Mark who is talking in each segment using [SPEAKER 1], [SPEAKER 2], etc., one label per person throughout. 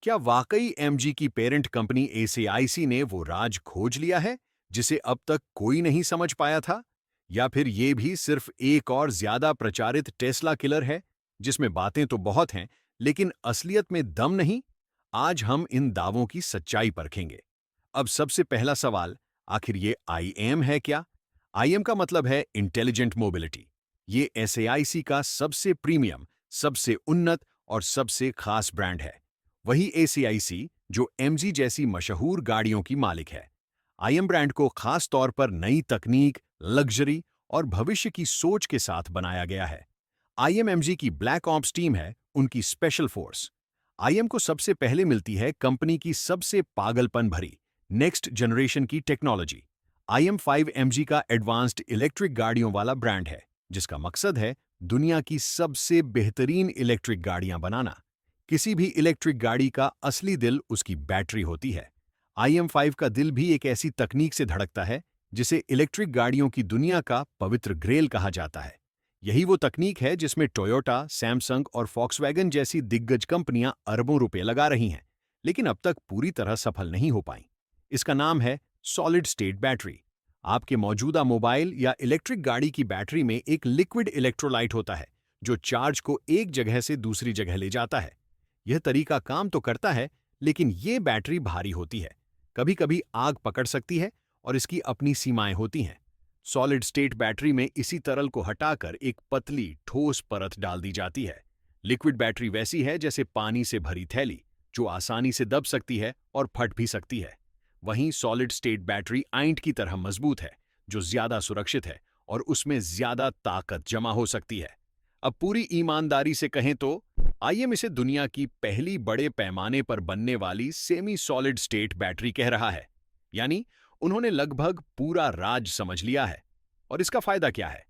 [SPEAKER 1] क्या वाकई एमजी की पेरेंट कंपनी एसीआईसी ने वो राज खोज लिया है जिसे अब तक कोई नहीं समझ पाया था? या फिर ये भी सिर्फ एक और ज्यादा प्रचारित टेस्ला किलर है जिसमें बातें तो बहुत हैं लेकिन असलियत में दम नहीं? आज हम इन दावों की सच्चाई परखेंगे। अब सबसे पहला सवाल, आखिर ये आईएम है क्या? आईएम का मतलब है इंटेलिजेंट मोबिलिटी। ये एसएआईसी का सबसे प्रीमियम, सबसे उन्नत और सबसे खास ब्रांड है। वही एसीआईसी जो एमजी जैसी मशहूर गाड़ियों की मालिक है। आईएम ब्रांड को खास तौर पर नई तकनीक, लग्जरी और भविष्य की सोच के साथ बनाया गया है। आईएम एमजी की ब्लैक ऑप्स टीम है, उनकी स्पेशल फोर्स। आईएम को सबसे पहले मिलती है कंपनी की सबसे पागलपन भरी नेक्स्ट जनरेशन की टेक्नोलॉजी। आईएम 5 एमजी का एडवांस्ड इलेक्ट्रिक गाड़ियों वाला ब्रांड है जिसका मकसद है दुनिया की सबसे बेहतरीन इलेक्ट्रिक गाड़ियां बनाना। किसी भी इलेक्ट्रिक गाड़ी का असली दिल उसकी बैटरी होती है। IM5 का दिल भी एक ऐसी तकनीक से धड़कता है जिसे इलेक्ट्रिक गाड़ियों की दुनिया का पवित्र ग्रेल कहा जाता है। यही वो तकनीक है जिसमें टोयोटा, सैमसंग और फॉक्सवैगन जैसी दिग्गज कंपनियां अरबों रुपए लगा रही हैं, लेकिन अब तक पूरी तरह सफल नहीं हो पाई। इसका नाम है सॉलिड स्टेट बैटरी। आपके मौजूदा मोबाइल या इलेक्ट्रिक गाड़ी की बैटरी में एक लिक्विड इलेक्ट्रोलाइट होता है जो चार्ज को एक जगह से दूसरी जगह ले जाता है। यह तरीका काम तो करता है, लेकिन ये बैटरी भारी होती है, कभी कभी आग पकड़ सकती है और इसकी अपनी सीमाएं होती हैं। सॉलिड स्टेट बैटरी में इसी तरल को हटाकर एक पतली ठोस परत डाल दी जाती है। लिक्विड बैटरी वैसी है जैसे पानी से भरी थैली, जो आसानी से दब सकती है और फट भी सकती है। वहीं सॉलिड स्टेट बैटरी आईंट की तरह मजबूत है, जो ज्यादा सुरक्षित है और उसमें ज्यादा ताकत जमा हो सकती है। अब पूरी ईमानदारी से कहें तो आईएम इसे दुनिया की पहली बड़े पैमाने पर बनने वाली सेमी सॉलिड स्टेट बैटरी कह रहा है। यानी उन्होंने लगभग पूरा राज समझ लिया है। और इसका फायदा क्या है?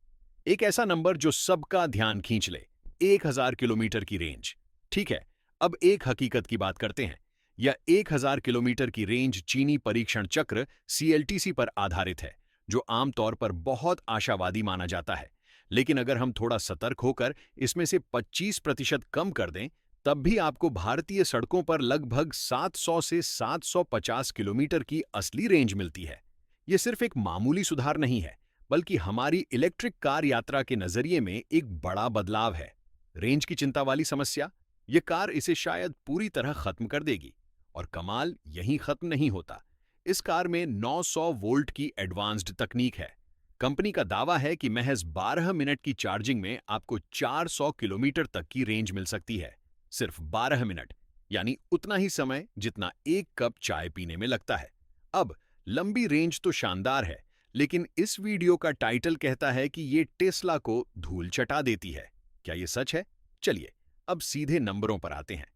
[SPEAKER 1] एक ऐसा नंबर जो सबका ध्यान खींच ले, 1000 किलोमीटर की रेंज। ठीक है, अब एक हकीकत की बात करते हैं। यह 1000 किलोमीटर की रेंज चीनी परीक्षण चक्र सीएलटीसी पर आधारित है, जो आमतौर पर बहुत आशावादी माना जाता है। लेकिन अगर हम थोड़ा सतर्क होकर इसमें से 25% कम कर दें, तब भी आपको भारतीय सड़कों पर लगभग 700 से 750 किलोमीटर की असली रेंज मिलती है। ये सिर्फ एक मामूली सुधार नहीं है, बल्कि हमारी इलेक्ट्रिक कार यात्रा के नजरिए में एक बड़ा बदलाव है। रेंज की चिंता वाली समस्या, ये कार इसे शायद पूरी तरह खत्म कर देगी। और कमाल यहीं खत्म नहीं होता। इस कार में 900 वोल्ट की एडवांस्ड तकनीक है। कंपनी का दावा है कि महज 12 मिनट की चार्जिंग में आपको 400 किलोमीटर तक की रेंज मिल सकती है। सिर्फ 12 मिनट, यानी उतना ही समय जितना एक कप चाय पीने में लगता है। अब लंबी रेंज तो शानदार है, लेकिन इस वीडियो का टाइटल कहता है कि ये टेस्ला को धूल चटा देती है। क्या ये सच है? चलिए अब सीधे नंबरों पर आते हैं।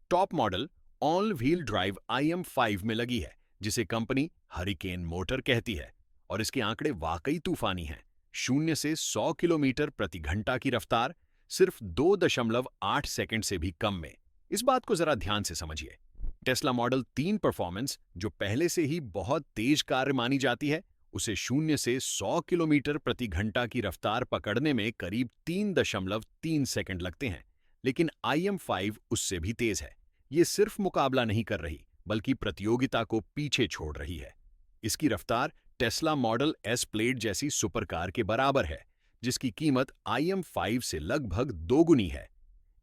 [SPEAKER 1] Top model all wheel drive IM5 में लगी है, जिसे कंपनी हरिकेन मोटर कहती है। और इसके आंकड़े वाकई तूफानी हैं। 0 से 100 किलोमीटर प्रति घंटा की रफ्तार सिर्फ 2.8 सेकंड से भी कम में। इस बात को जरा ध्यान से समझिए। टेस्ला मॉडल 3 परफॉर्मेंस, जो पहले से ही बहुत तेज कार मानी जाती है, उसे 0 से 100 किलोमीटर प्रति घंटा की रफ्तार पकड़ने में करीब 3.3 सेकंड लगते हैं। लेकिन IM5 उससे भी तेज है। ये सिर्फ मुकाबला नहीं कर रही, बल्कि प्रतियोगिता को पीछे छोड़ रही है। इसकी रफ्तार टेस्ला मॉडल एस प्लेट जैसी सुपरकार के बराबर है, जिसकी कीमत IM5 से लगभग दोगुनी है।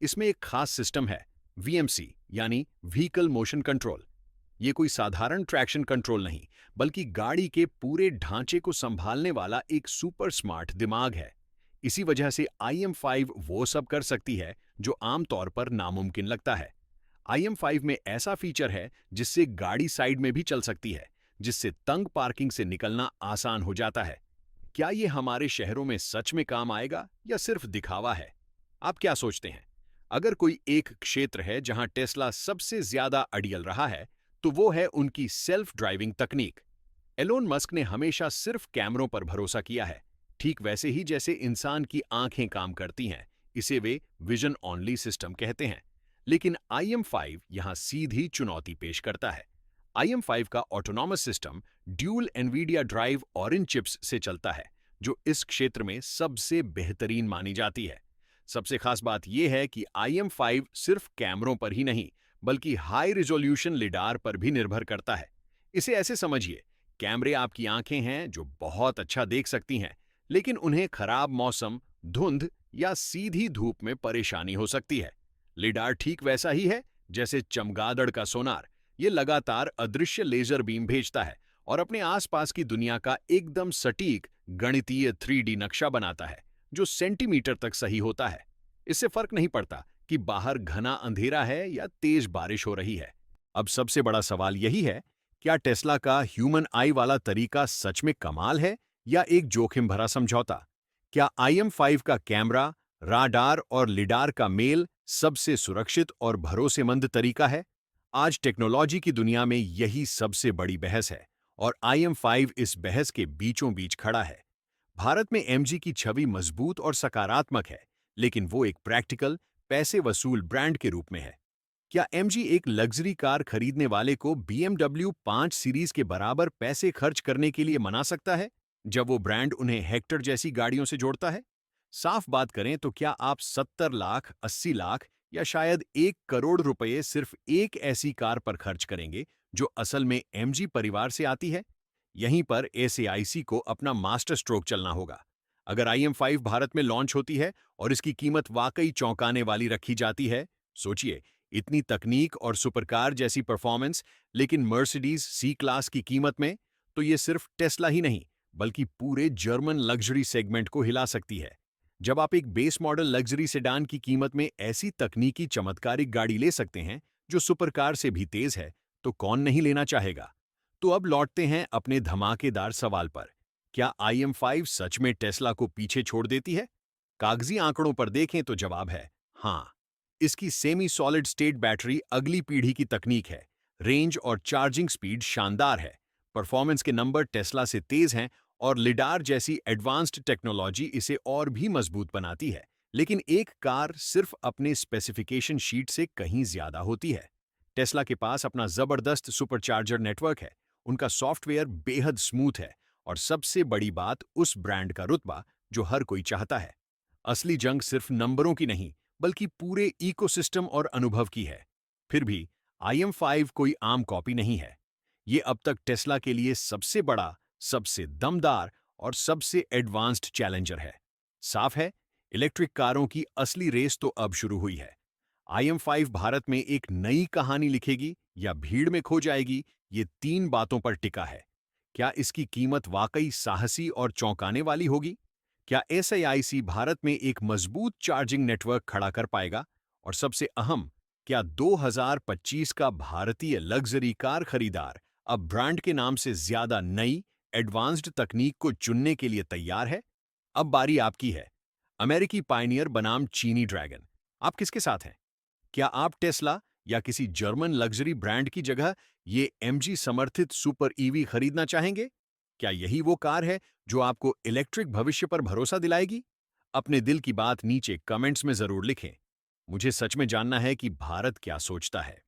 [SPEAKER 1] इसमें एक खास सिस्टम है, VMC यानी व्हीकल मोशन कंट्रोल। ये कोई साधारण ट्रैक्शन कंट्रोल नहीं, बल्कि गाड़ी के पूरे ढांचे को संभालने वाला एक सुपर स्मार्ट दिमाग है। इसी वजह से IM5 वो सब कर सकती है जो आमतौर पर नामुमकिन लगता है। IM5 में ऐसा फीचर है जिससे गाड़ी साइड में भी चल सकती है, जिससे तंग पार्किंग से निकलना आसान हो जाता है। क्या ये हमारे शहरों में सच में काम आएगा या सिर्फ दिखावा है? आप क्या सोचते हैं? अगर कोई एक क्षेत्र है जहां टेस्ला सबसे ज्यादा अड़ियल रहा है, तो वो है उनकी सेल्फ ड्राइविंग तकनीक। एलोन मस्क ने हमेशा सिर्फ कैमरों पर भरोसा किया है, ठीक वैसे ही जैसे इंसान की आंखें काम करती हैं। इसे वे विजन ऑनली सिस्टम कहते हैं। लेकिन IM5 यहां सीधी चुनौती पेश करता है। IM5 का autonomous system dual Nvidia drive orange chips से चलता है, जो इस क्षेत्र में सबसे बेहतरीन मानी जाती है। सबसे खास बात यह है कि IM5 सिर्फ कैमरों पर ही नहीं, बल्कि हाई रिजोल्यूशन लिडार पर भी निर्भर करता है। इसे ऐसे समझिए, कैमरे आपकी आंखें हैं जो बहुत अच्छा देख सकती हैं, लेकिन उन्हें खराब मौसम, धुंध या सीधी धूप में परेशानी हो सकती है। लिडार ठीक वैसा ही है जैसे चमगादड़ का सोनार। ये लगातार अदृश्य लेजर बीम भेजता है और अपने आसपास की दुनिया का एकदम सटीक गणितीय 3D नक्शा बनाता है, जो सेंटीमीटर तक सही होता है। इससे फर्क नहीं पड़ता कि बाहर घना अंधेरा है या तेज बारिश हो रही है। अब सबसे बड़ा सवाल यही है, क्या टेस्ला का ह्यूमन आई वाला तरीका सच में कमाल है या एक जोखिम भरा समझौता? क्या IM5 का कैमरा, राडार और लिडार का मेल सबसे सुरक्षित और भरोसेमंद तरीका है? आज टेक्नोलॉजी की दुनिया में यही सबसे बड़ी बहस है और IM5 इस बहस के बीचों बीच खड़ा है। भारत में MG की छवि मजबूत और सकारात्मक है, लेकिन वो एक प्रैक्टिकल, पैसे वसूल ब्रांड के रूप में है। क्या MG एक लग्जरी कार खरीदने वाले को BMW 5 सीरीज के बराबर पैसे खर्च करने के लिए मना सकता है, जब वो ब्रांड उन्हें हेक्टर जैसी गाड़ियों से जोड़ता है? साफ बात करें तो क्या आप 70 लाख, 80 लाख या शायद 1 करोड़ रुपए सिर्फ एक ऐसी कार पर खर्च करेंगे जो असल में MG परिवार से आती है? यहीं पर SAIC को अपना मास्टर स्ट्रोक चलना होगा। अगर IM5 भारत में लॉन्च होती है और इसकी कीमत वाकई चौंकाने वाली रखी जाती है, सोचिए, इतनी तकनीक और सुपरकार जैसी परफॉर्मेंस, लेकिन मर्सिडीज सी क्लास की कीमत में, तो ये सिर्फ टेस्ला ही नहीं, बल्कि पूरे जर्मन लग्जरी सेगमेंट को हिला सकती है। जब आप एक बेस मॉडल लग्जरी सेडान की कीमत में ऐसी तकनीकी चमत्कारिक गाड़ी ले सकते हैं, जो सुपरकार से भी तेज है, तो कौन नहीं लेना चाहेगा? तो अब लौटते हैं अपने धमाकेदार सवाल पर। क्या IM5 सच में टेस्ला को पीछे छोड़ देती है? कागजी आंकड़ों पर देखें तो जवाब है हाँ। इसकी सेमी सॉलिड स्टेट बैटरी अगली पीढ़ी की तकनीक है। रेंज और चार्जिंग स्पीड शानदार है। परफॉर्मेंस के नंबर टेस्ला से तेज हैं और लिडार जैसी एडवांस्ड टेक्नोलॉजी इसे और भी मजबूत बनाती है। लेकिन एक कार सिर्फ अपने स्पेसिफिकेशन शीट से कहीं ज्यादा होती है। टेस्ला के पास अपना जबरदस्त सुपरचार्जर नेटवर्क है। उनका सॉफ्टवेयर बेहद स्मूथ है और सबसे बड़ी बात, उस ब्रांड का रुतबा जो हर कोई चाहता है। असली जंग सिर्फ नंबरों की नहीं, बल्कि पूरे इकोसिस्टम और अनुभव की है। फिर भी IM5 कोई आम कॉपी नहीं है। ये अब तक टेस्ला के लिए सबसे बड़ा, सबसे दमदार और सबसे एडवांस्ड चैलेंजर है। साफ है, इलेक्ट्रिक कारों की असली रेस तो अब शुरू हुई है। IM5 भारत में एक नई कहानी लिखेगी या भीड़ में खो जाएगी, ये 3 बातों पर टिका है। क्या इसकी कीमत वाकई साहसी और चौंकाने वाली होगी? क्या SAIC भारत में एक मजबूत चार्जिंग नेटवर्क खड़ा कर पाएगा? और सबसे अहम, क्या 2025 का भारतीय लग्जरी कार खरीदार अब ब्रांड के नाम से ज्यादा नई, एडवांस्ड तकनीक को चुनने के लिए तैयार है? अब बारी आपकी है। अमेरिकी पायनियर बनाम चीनी ड्रैगन, आप किसके साथ हैं? क्या आप टेस्ला या किसी जर्मन लग्जरी ब्रांड की जगह ये MG समर्थित सुपर EV खरीदना चाहेंगे? क्या यही वो कार है जो आपको इलेक्ट्रिक भविष्य पर भरोसा दिलाएगी? अपने दिल की बात नीचे कमेंट्स में जरूर लिखें। मुझे सच में जानना है कि भारत क्या सोचता है।